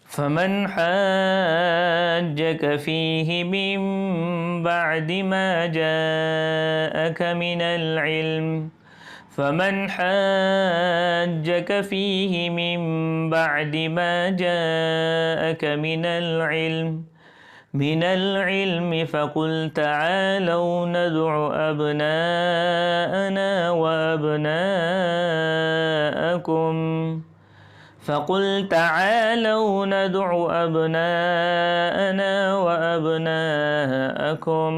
فمن حاجك فيه من بعد ما جاءك من العلم فمن حاجك فيه من بعد ما جاءك من العلم فقل تعالوا ندع أبناءنا وأبناءكم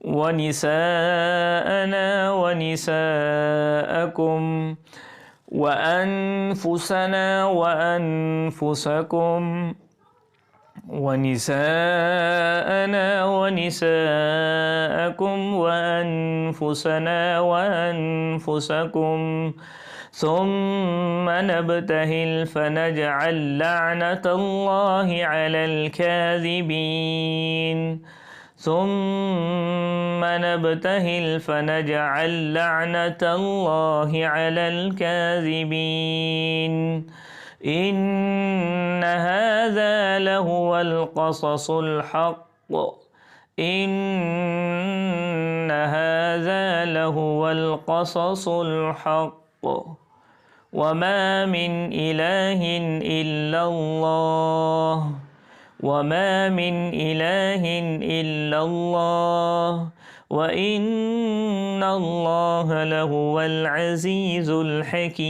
ونساءنا ونساءكم وأنفسنا وأنفسكم ثم نبتهل فنجعل لعنة الله على الكاذبين إن هذا لهو القصص الحق وما من إله إلا الله وإن الله لهو العزيز الحكيم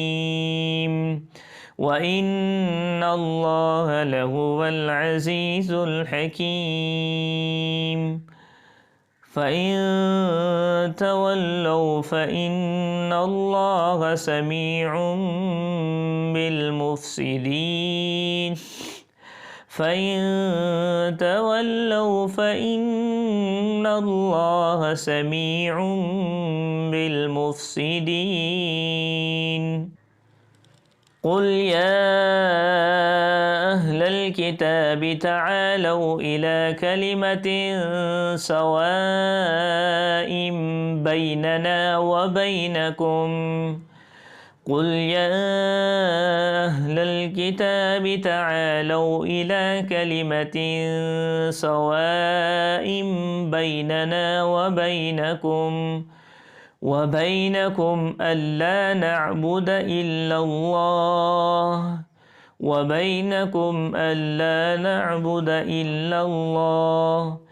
فإن تولوا فإن الله سميع بالمفسدين قل يا أهل الكتاب تعالوا إلى كلمة سواء بيننا وبينكم ألا نعبد إلا الله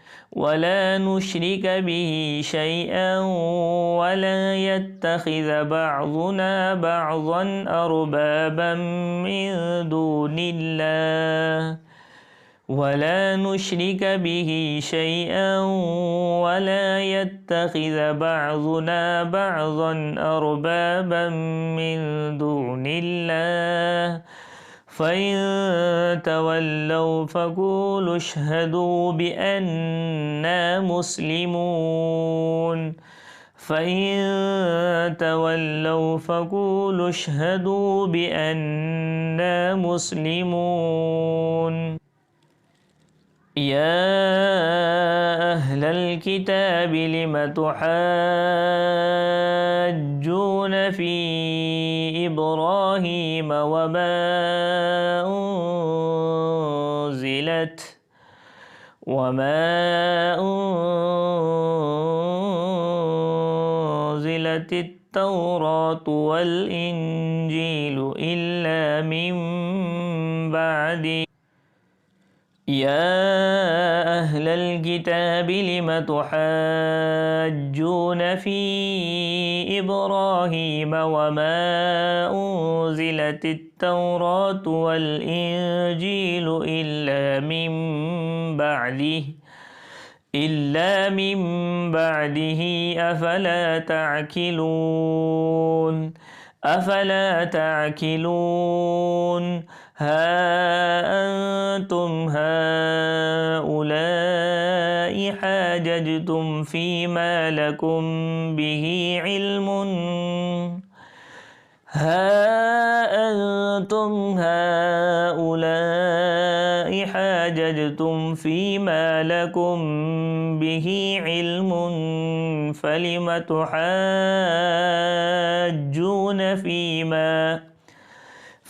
ولا نشرك به شيئا ولا يتخذ بعضنا بعضا أربابا من دون الله فإن تولوا فقولوا اشهدوا بأننا مسلمون يا أهل الكتاب لم تحاجون في إبراهيم وما أنزلت التوراة والإنجيل إلا من بعده يا أهل الكتاب لم تحاجون في إبراهيم وما أنزلت التوراة والإنجيل إلا من بعده أفلا تعقلون ها أنتم هؤلاء حاججتم فيما لكم به علم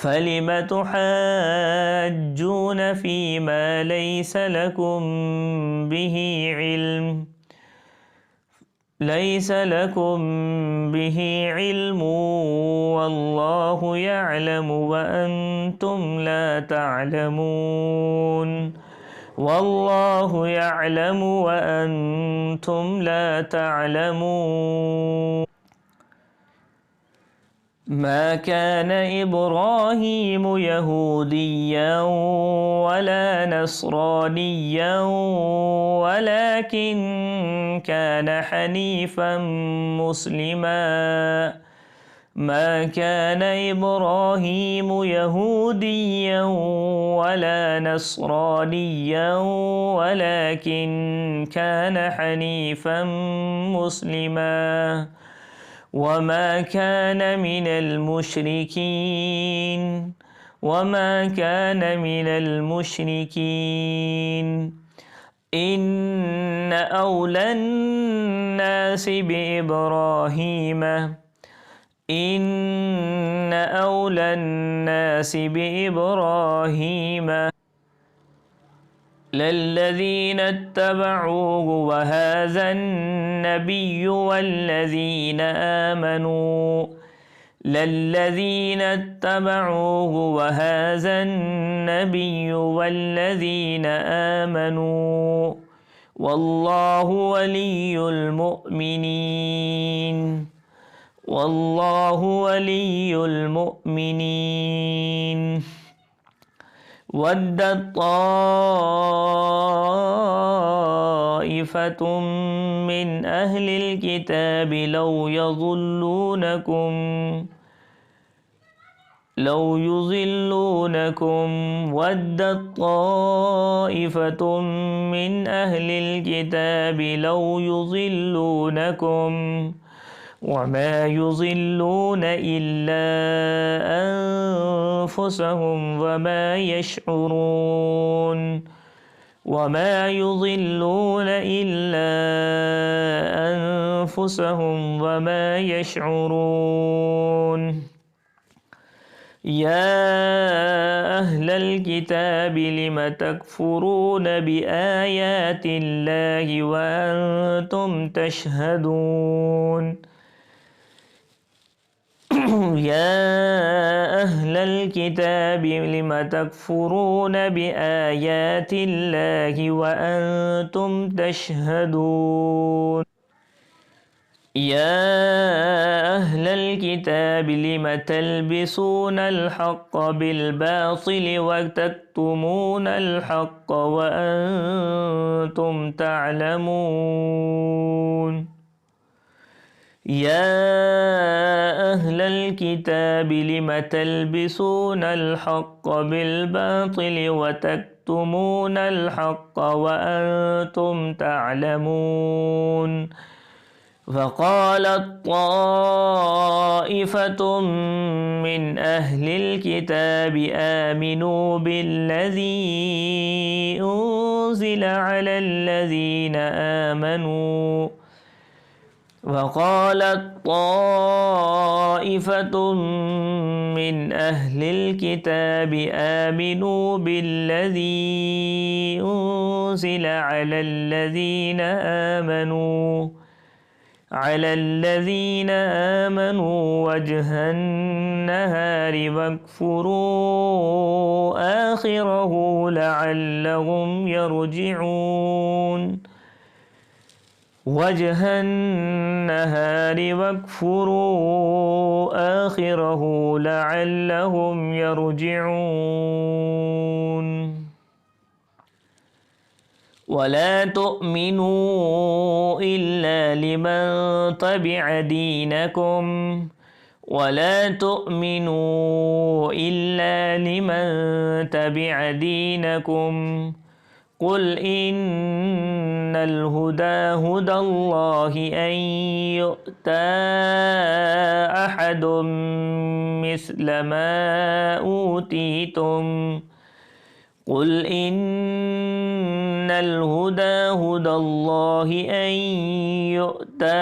فلم تحاجون فيما ليس لكم به علم والله يعلم وأنتم لا تعلمون والله يعلم وأنتم لا تعلمون. ما كان إبراهيم يهوديا ولا نصرانيا ولكن كان حنيفا مسلما. ما كان إبراهيم يهوديا ولا نصرانيا ولكن كان حنيفا مسلما وما كان من المشركين إن أولى الناس بإبراهيم للذين اتبعوه وهذا النبي والذين آمنوا والله ولي المؤمنين. ودت طائفة من أهل الكتاب لو يضلونكم ودت طائفة من أهل الكتاب لو يضلونكم وما يضلون إلا أنفسهم وما يشعرون. يا أهل الكتاب لم تكفرون بآيات الله وأنتم تشهدون. يا أهل الكتاب لم تكفرون بآيات الله وأنتم تشهدون. يا أهل الكتاب لم تلبسون الحق بالباطل وتكتمون الحق وأنتم تعلمون. يا أهل الكتاب لم تلبسون الحق بالباطل وتكتمون الحق وأنتم تعلمون. فقالت طائفة من أهل الكتاب آمنوا بالذي أنزل على الذين آمنوا وقالت طائفة من أهل الكتاب آمنوا بالذي أنزل على الذين آمنوا وجه النهار واكفروا آخره لعلهم يرجعون. وجه النهار واكفروا آخره لعلهم يرجعون. ولا تؤمنوا إلا لمن تبع دينكم قل إن الهدى هدى الله أن يؤتى أحد مثل ما أوتيتم قل إن الهدى هدى الله أن يؤتى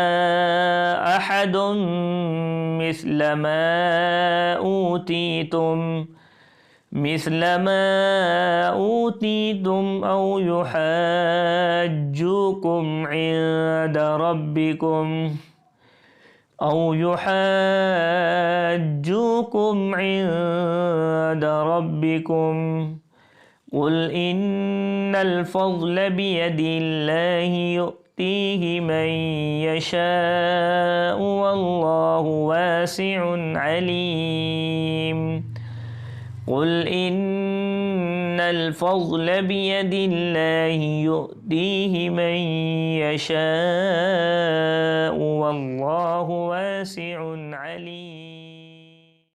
أحد مثل ما أوتيتم أو يحاجوكم عند ربكم قل إن الفضل بيد الله يؤتيه من يشاء والله واسع عليم. قل إن الفضل بيد الله يؤتيه من يشاء والله واسع عليم.